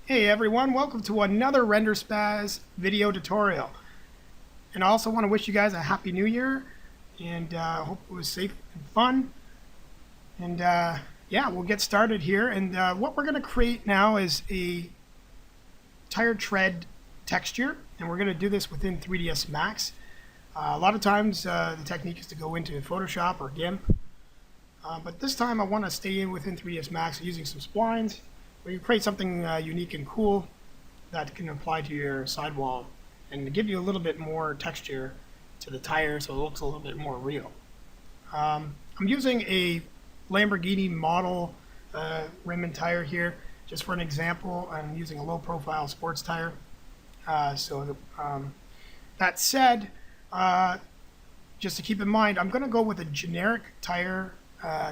Hey everyone, welcome to another Renderspaz video tutorial. And I also want to wish you guys a happy new year and hope it was safe and fun. And yeah, we'll get started here. And what we're going to create now is a tire tread texture, and we're going to do this within 3ds Max. A lot of times the technique is to go into Photoshop or GIMP, but this time I want to stay in within 3ds Max using some splines. Where you create something unique and cool that can apply to your sidewall and give you a little bit more texture to the tire so it looks a little bit more real. I'm using a Lamborghini model rim and tire here just for an example. I'm using a low profile sports tire. That said, just to keep in mind, I'm going to go with a generic tire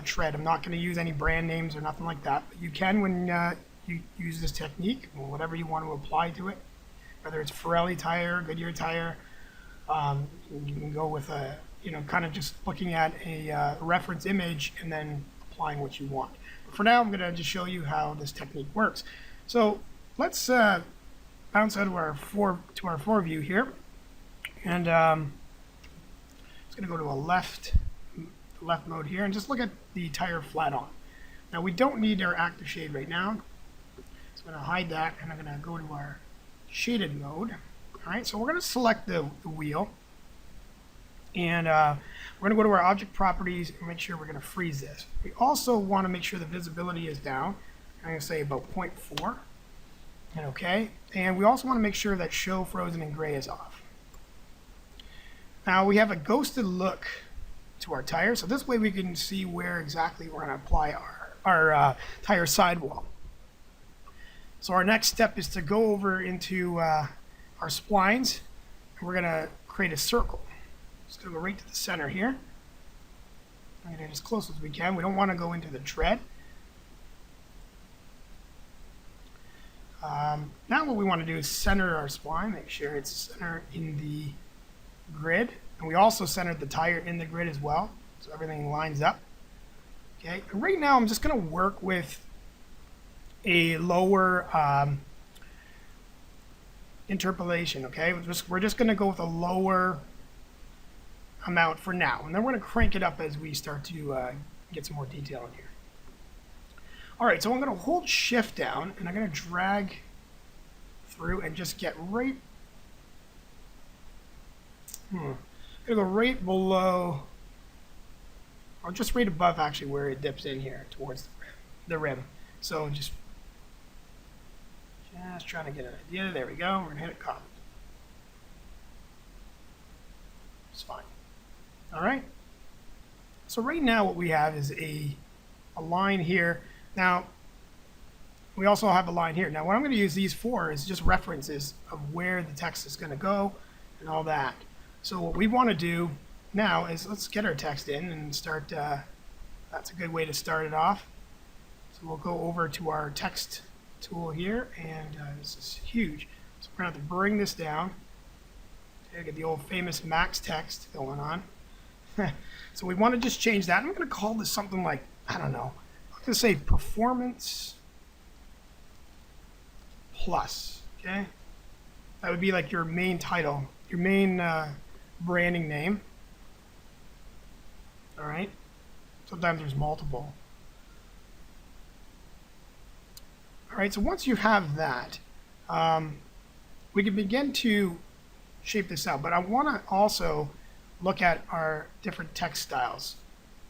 tread. I'm not going to use any brand names or nothing like that. But you can when you use this technique, or whatever you want to apply to it. Whether it's Pirelli tire, Goodyear tire, you can go with a, kind of just looking at a reference image and then applying what you want. But for now, I'm going to just show you how this technique works. So let's bounce out of our fore view here, and it's going to go to a left mode here and just look at the tire flat on. Now we don't need our active shade right now, so I'm going to hide that and I'm going to go to our shaded mode. Alright, so we're going to select the wheel, and we're going to go to our object properties and make sure we're going to freeze this. We also want to make sure the visibility is down. I'm going to say about 0.4, and okay, and we also want to make sure that show frozen and gray is off. Now we have a ghosted look to our tire, so this way we can see where exactly we're going to apply our tire sidewall. So our next step is to go over into our splines, and we're going to create a circle. Just going to go right to the center here. I'm going to get as close as we can. We don't want to go into the tread. Now what we want to do is center our spline, make sure it's centered in the grid. And we also centered the tire in the grid as well, so everything lines up. Okay, right now I'm just going to work with a lower interpolation. Okay, we're just going to go with a lower amount for now, and then we're going to crank it up as we start to get some more detail in here. All right, so I'm going to hold Shift down, and I'm going to drag through and just get right. I'm going to go right below, or just right above actually where it dips in here towards the rim. So just trying to get an idea. There we go. We're going to hit a copy. It's fine. All right. So right now what we have is a line here. Now we also have a line here. Now what I'm going to use these for is just references of where the text is going to go and all that. So what we want to do now is let's get our text in and start. That's a good way to start it off. So we'll go over to our text tool here, and this is huge. So we're going to have to bring this down. Okay, get the old famous max text going on. So we want to just change that. I'm going to call this something like, I don't know, I'm going to say performance plus. Okay, that would be like your main title, your main branding name. All right, sometimes there's multiple. All right, so once you have that, we can begin to shape this out, but I want to also look at our different text styles.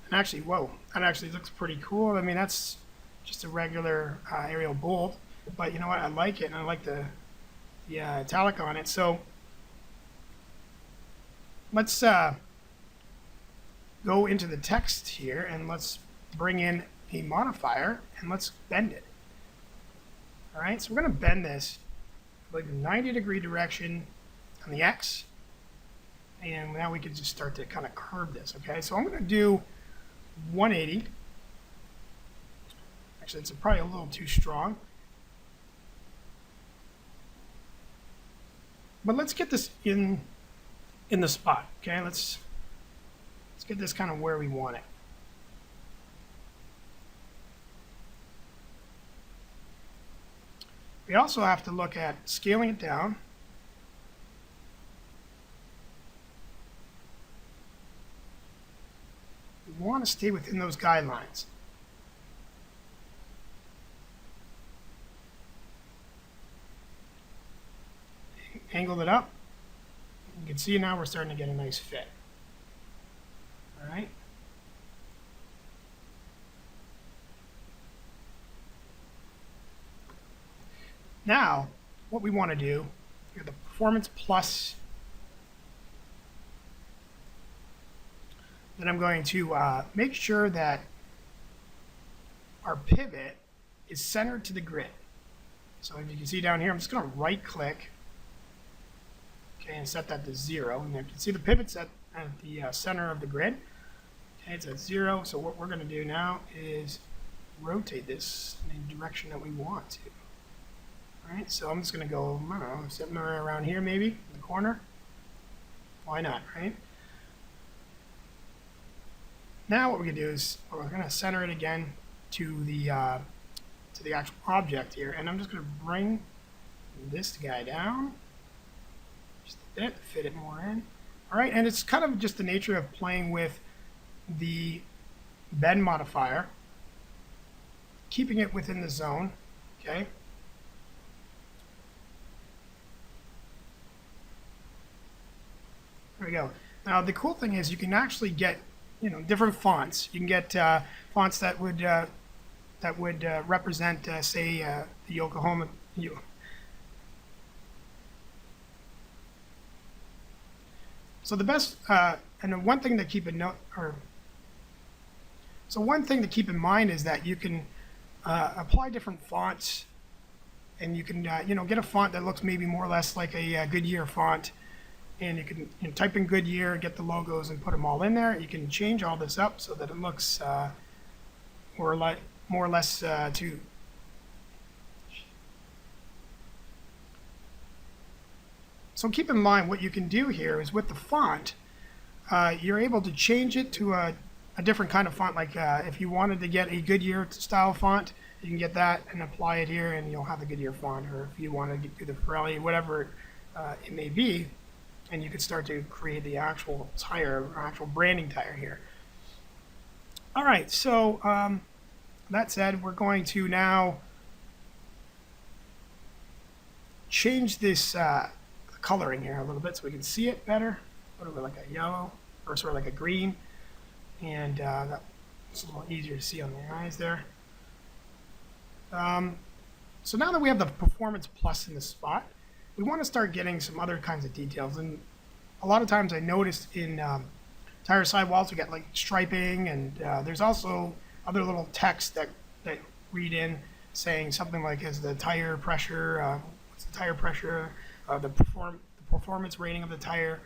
And actually, whoa, that actually looks pretty cool. I mean, that's just a regular Arial bold, but you know what, I like it, and I like the italic on it. So let's go into the text here, and let's bring in a modifier, and let's bend it. All right, so we're going to bend this like a 90-degree direction on the X, and now we can just start to kind of curve this. Okay, so I'm going to do 180. Actually, it's probably a little too strong, but let's get this in the spot. Okay, let's get this kind of where we want it. We also have to look at scaling it down. We want to stay within those guidelines. Angled it up. You can see now we're starting to get a nice fit. All right. Now, what we want to do, here the Performance Plus, then I'm going to make sure that our pivot is centered to the grid. So if you can see down here, I'm just going to right click, okay, and set that to 0. And you can see the pivot's at the center of the grid. Okay, it's at 0. So what we're going to do now is rotate this in the direction that we want to. All right, so I'm just going to go, I don't know, somewhere around here maybe, in the corner. Why not, right? Now what we're going to do is we're going to center it again to the actual object here, and I'm just going to bring this guy down just a bit, fit it more in. All right, and it's kind of just the nature of playing with the bend modifier, keeping it within the zone, okay? There we go. Now the cool thing is you can actually get, you know, different fonts. You can get fonts that would represent, say, the Oklahoma. So the best, and one thing to keep in one thing to keep in mind is that you can apply different fonts, and you can you know, get a font that looks maybe more or less like a Goodyear font. And you can type in Goodyear, get the logos, and put them all in there. You can change all this up so that it looks more or less to. So keep in mind what you can do here is with the font, you're able to change it to a different kind of font. Like if you wanted to get a Goodyear style font, you can get that and apply it here, and you'll have the Goodyear font. Or if you want to do the Pirelli, whatever it may be. And you could start to create the actual tire, or actual branding tire here. All right, so that said, we're going to now change this coloring here a little bit so we can see it better. Put it like a yellow, or sort of like a green, and that's a little easier to see on the eyes there. So now that we have the Performance Plus in this spot, we want to start getting some other kinds of details. And a lot of times I noticed in tire sidewalls we get like striping, and there's also other little text that read in saying something like, is the tire pressure, what's the tire pressure, the performance rating of the tire,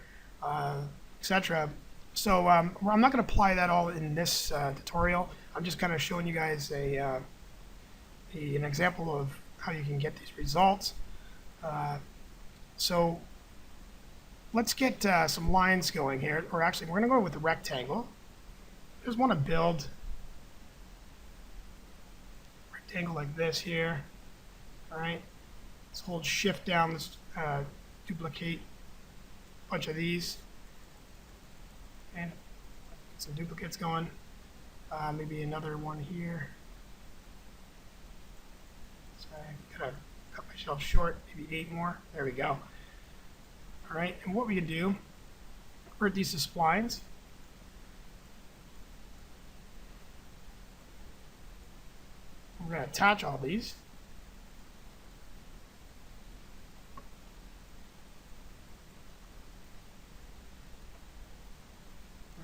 etc. So I'm not going to apply that all in this tutorial. I'm just kind of showing you guys an example of how you can get these results. So let's get some lines going here, or actually we're going to go with the rectangle. I just want to build a rectangle like this here. All right, let's hold shift down, let's duplicate a bunch of these, and get some duplicates going. Maybe another one here. So I gotta cut myself short, maybe 8 more. There we go. All right, and what we can do, convert these to splines. We're going to attach all these.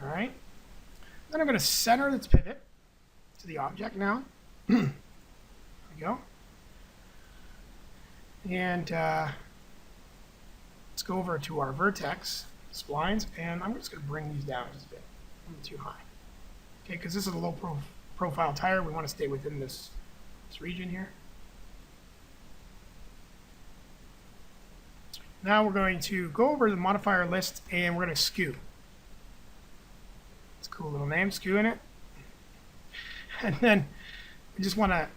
All right. Then I'm going to center its pivot to the object now. There we go. And let's go over to our vertex splines, and I'm just going to bring these down just a bit. I'm too high. Okay, because this is a low profile tire. We want to stay within this region here. Now we're going to go over the modifier list, and we're going to skew. It's a cool little name, skew in it. And then we just want to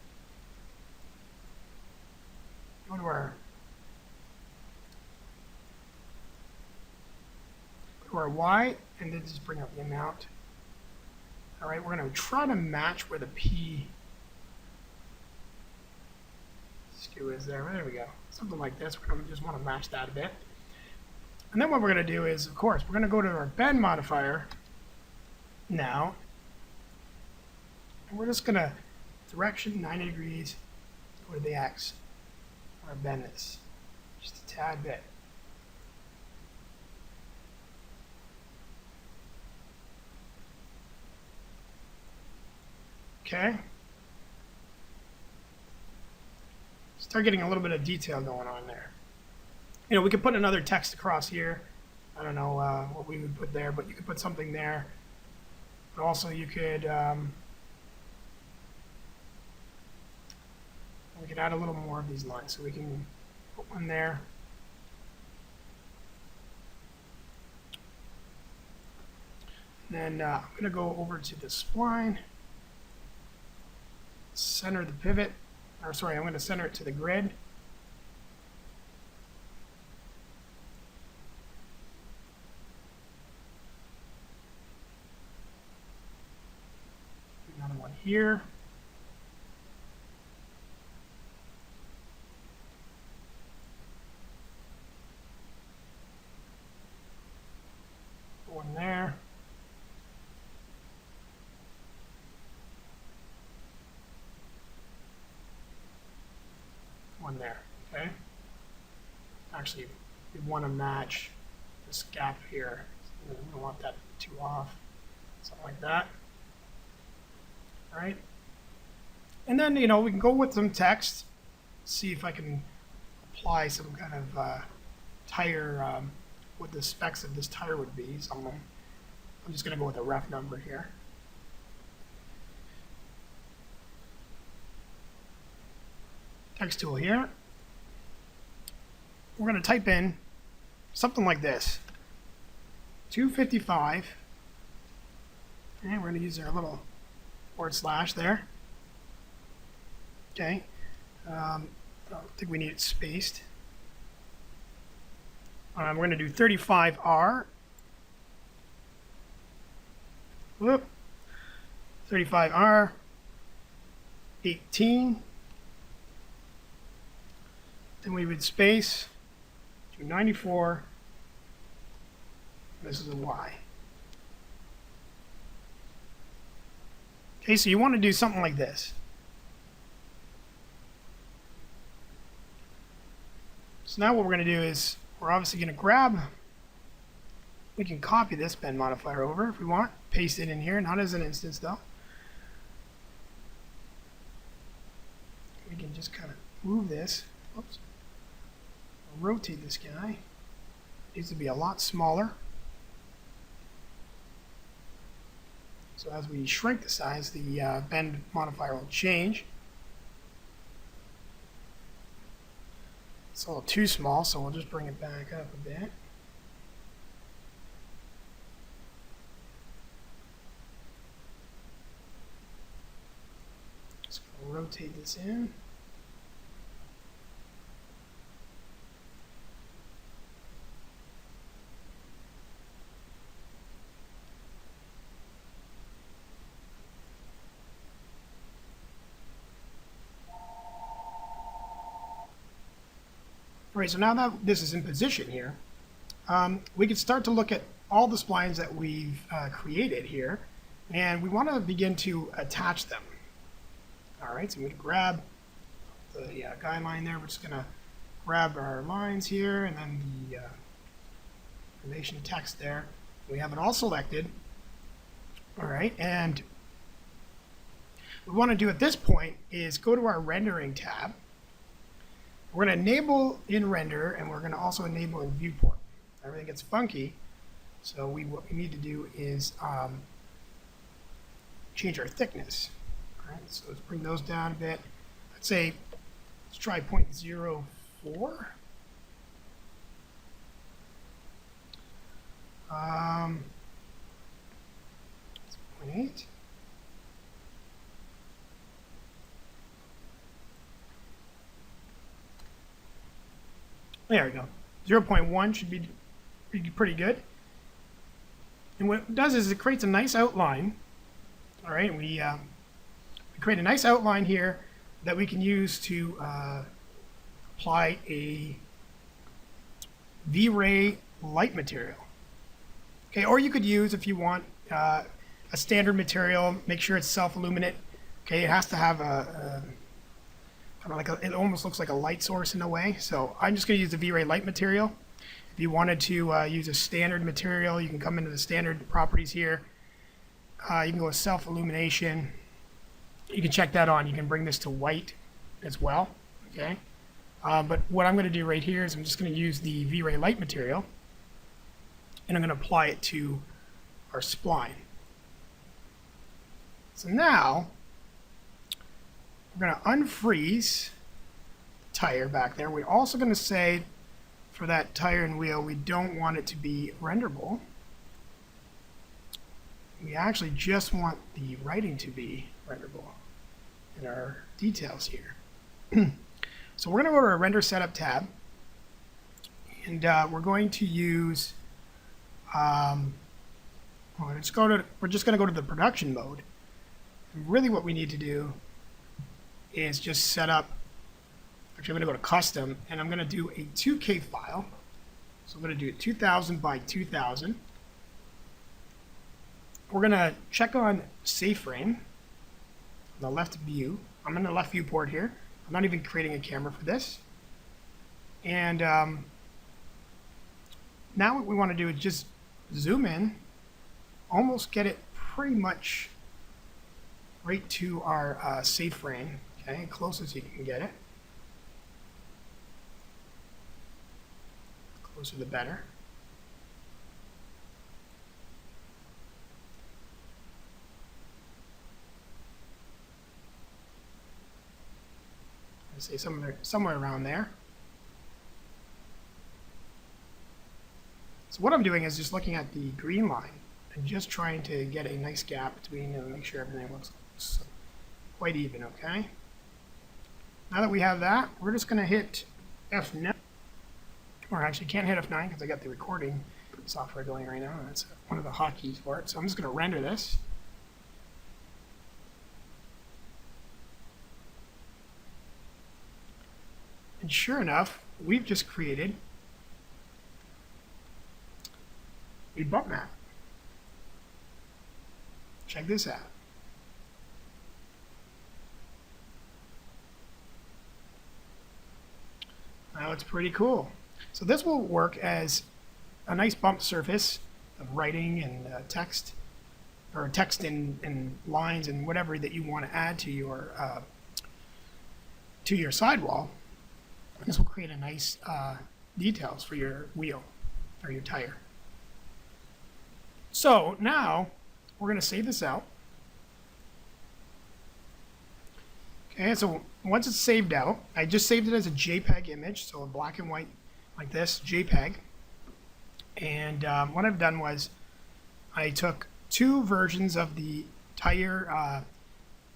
go to our Y, and then just bring up the amount. All right, we're going to try to match where the P skew is there. There we go. Something like this. We're going to just want to match that a bit. And then what we're going to do is, of course, we're going to go to our bend modifier now. And we're just going to direction 90 degrees, go to the X. Or bend this just a tad bit. Okay. Start getting a little bit of detail going on there. You know, we could put another text across here. I don't know what we would put there, but you could put something there. But also you could we could add a little more of these lines. So we can put one there. And then I'm going to go over to the spline. Center the pivot, or sorry, I'm going to center it to the grid. Another one here. One there. One there, okay? Actually, we want to match this gap here. We don't want that too off. Something like that. All right. And then, you know, we can go with some text, see if I can apply some kind of tire, what the specs of this tire would be. So I'm just going to go with a ref number here. Text tool here. We're going to type in something like this, 255, and we're going to use our little / there. Okay, I don't think we need it spaced. We're going to do 35R. Whoop. 35R. 18. Then we would space to 94. This is a Y. Okay, so you want to do something like this. So now what we're going to do is we're obviously going to grab, we can copy this bend modifier over if we want, paste it in here, not as an instance though. We can just kind of move this. Oops. Rotate this guy. Needs to be a lot smaller. So as we shrink the size, the bend modifier will change. It's a little too small, so we'll just bring it back up a bit. Just gonna rotate this in. All right, so now that this is in position here, we can start to look at all the splines that we've created here, and we want to begin to attach them. All right, so I'm going to grab the guideline there. We're just going to grab our lines here, and then the information text there. We have it all selected. All right, and what we want to do at this point is go to our rendering tab. We're going to enable in render, and we're going to also enable in viewport. Everything gets funky, so what we need to do is change our thickness. All right, so let's bring those down a bit. Let's say, let's try 0.04. 0.8. There we go. 0.1 should be pretty good. And what it does is it creates a nice outline. All right, we create a nice outline here that we can use to apply a V-Ray light material. Okay, or you could use, if you want, a standard material. Make sure it's self-illuminate. Okay, it has to have a kind of like it almost looks like a light source in a way. So I'm just going to use the V-Ray light material. If you wanted to use a standard material, you can come into the standard properties here. You can go with self-illumination. You can check that on. You can bring this to white as well. Okay. But what I'm going to do right here is I'm just going to use the V-Ray light material, and I'm going to apply it to our spline. So now we're going to unfreeze the tire back there. We're also going to say for that tire and wheel, we don't want it to be renderable. We actually just want the writing to be renderable in our details here. So we're going to go to our render setup tab, and we're going to use we're just going to go to the production mode. And really what we need to do is just set up, actually I'm going to go to custom, and I'm going to do a 2K file. So I'm going to do 2000 by 2000. We're going to check on safe frame, the left view. I'm in the left viewport here. I'm not even creating a camera for this. And now what we want to do is just zoom in, almost get it pretty much right to our safe frame, okay, close as you can get it. Closer the better. I'd say somewhere around there. So what I'm doing is just looking at the green line and just trying to get a nice gap between and make sure everything looks quite even, okay? Now that we have that, we're just going to hit F9. Or actually can't hit F9 because I got the recording software going right now. That's one of the hotkeys for it. So I'm just going to render this. And sure enough, we've just created a bump map. Check this out. Now it's pretty cool. So this will work as a nice bump surface of writing and text, or text and lines and whatever that you want to add to your sidewall. And this will create a nice details for your wheel or your tire. So now we're going to save this out. Okay, so once it's saved out, I just saved it as a JPEG image, so a black and white like this, JPEG. And what I've done was I took two versions of the tire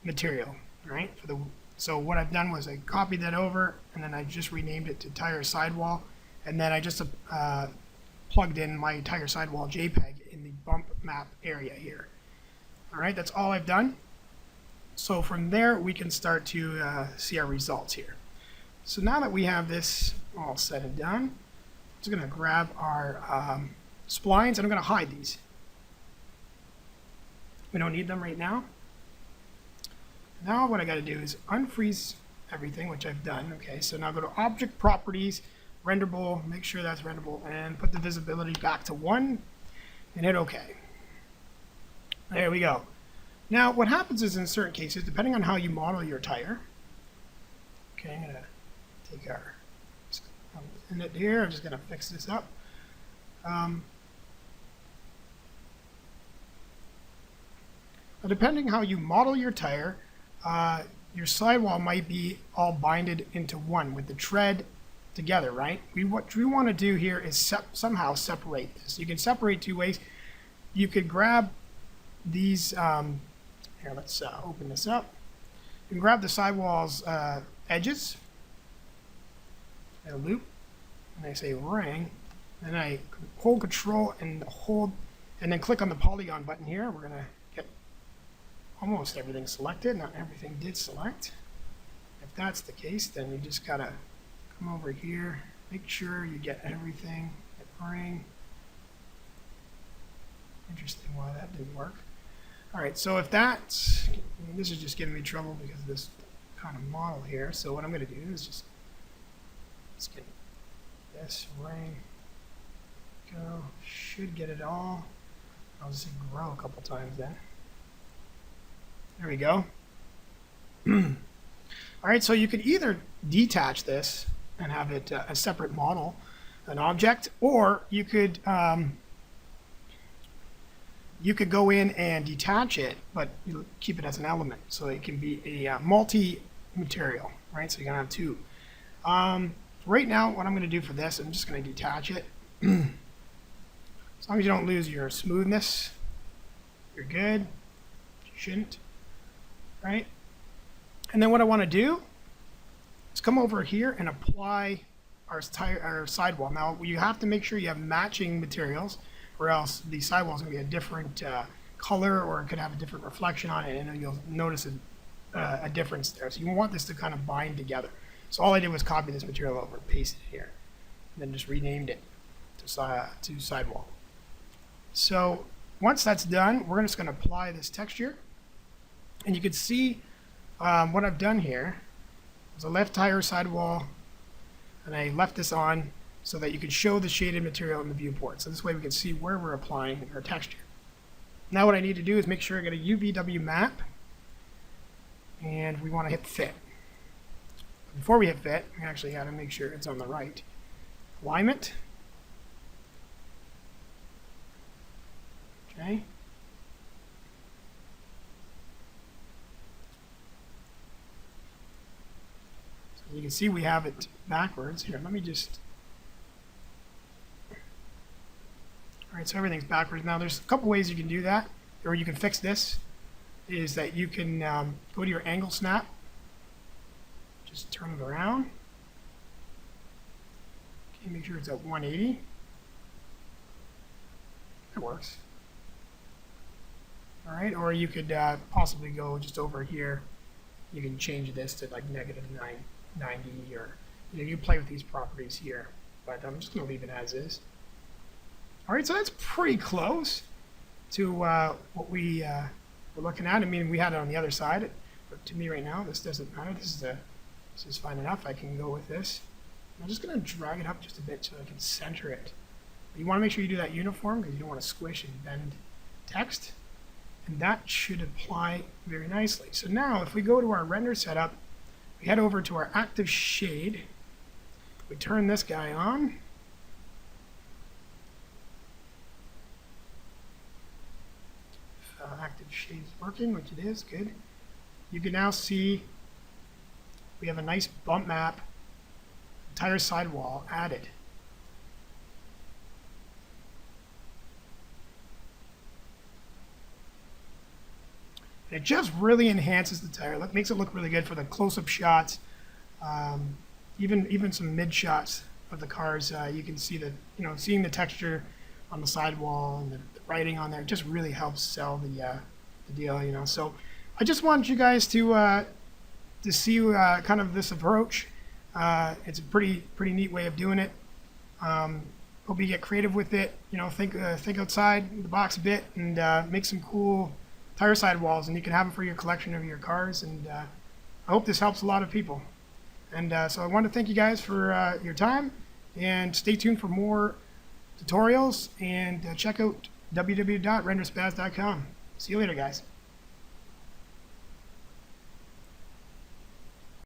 material, right? So what I've done was I copied that over, and then I just renamed it to tire sidewall, and then I just plugged in my tire sidewall JPEG in the bump map area here. All right, that's all I've done. So from there, we can start to see our results here. So now that we have this all said and done, I'm just going to grab our splines, and I'm going to hide these. We don't need them right now. Now what I got to do is unfreeze everything, which I've done. Okay, so now go to Object Properties, Renderable, make sure that's renderable, and put the visibility back to 1, and hit OK. There we go. Now what happens is in certain cases, depending on how you model your tire, okay, I'm going to take our inlet here, I'm just going to fix this up. Depending how you model your tire, your sidewall might be all binded into one with the tread together, right? What we want to do here is somehow separate this. You can separate two ways. You could grab these, here, let's open this up. You can grab the sidewall's edges, and a loop, and I say ring, and I hold Control and hold, and then click on the polygon button here. We're gonna get almost everything selected. Not everything did select. If that's the case, then you just gotta come over here, make sure you get everything. Hit ring. Interesting why that didn't work. All right, so if that's, this is just giving me trouble because of this kind of model here. So what I'm going to do is just get this ring, go, should get it all. I'll just grow a couple times then. There we go. All right, so you could either detach this and have it a separate model, an object, or you could go in and detach it, but you keep it as an element, so it can be a multi-material, right? So you're gonna have two. Right now, what I'm gonna do for this, I'm just gonna detach it. As long as you don't lose your smoothness, you're good. You shouldn't, right? And then what I want to do is come over here and apply our sidewall. Now you have to make sure you have matching materials, or else the sidewall is going to be a different color, or it could have a different reflection on it, and you'll notice a difference there. So you want this to kind of bind together. So all I did was copy this material over, paste it here, and then just renamed it to sidewall. So once that's done, we're just going to apply this texture, and you can see what I've done here is I left tire sidewall, and I left this on so that you can show the shaded material in the viewport. So this way we can see where we're applying our texture. Now what I need to do is make sure I get a UVW map, and we want to hit fit. Before we hit fit, we actually got to make sure it's on the right. Alignment. Okay. So you can see we have it backwards. Here, let me just... Alright, so everything's backwards. Now there's a couple ways you can do that, or you can fix this, is that you can go to your angle snap, just turn it around. Okay, make sure it's at 180. That works. Alright, or you could possibly go just over here. You can change this to like -990, or you play with these properties here. But I'm just going to leave it as is. Alright, so that's pretty close to what we were looking at. I mean, we had it on the other side, but to me right now, this doesn't matter. This is fine enough. I can go with this. I'm just going to drag it up just a bit so I can center it. But you want to make sure you do that uniform because you don't want to squish and bend text. And that should apply very nicely. So now if we go to our render setup, we head over to our active shade. We turn this guy on. Active shade is working, which it is, good. You can now see we have a nice bump map, entire sidewall added. And it just really enhances the tire. Look, makes it look really good for the close-up shots, even some mid shots of the cars. You can see the, seeing the texture on the sidewall and the writing on there just really helps sell the deal. So I just want you guys to see kind of this approach. It's a pretty neat way of doing it. Hope you get creative with it. Think outside the box a bit and make some cool tire sidewalls, and you can have them for your collection of your cars. And I hope this helps a lot of people. And so I want to thank you guys for your time, and stay tuned for more tutorials, and check out www.renderspaz.com. See you later, guys.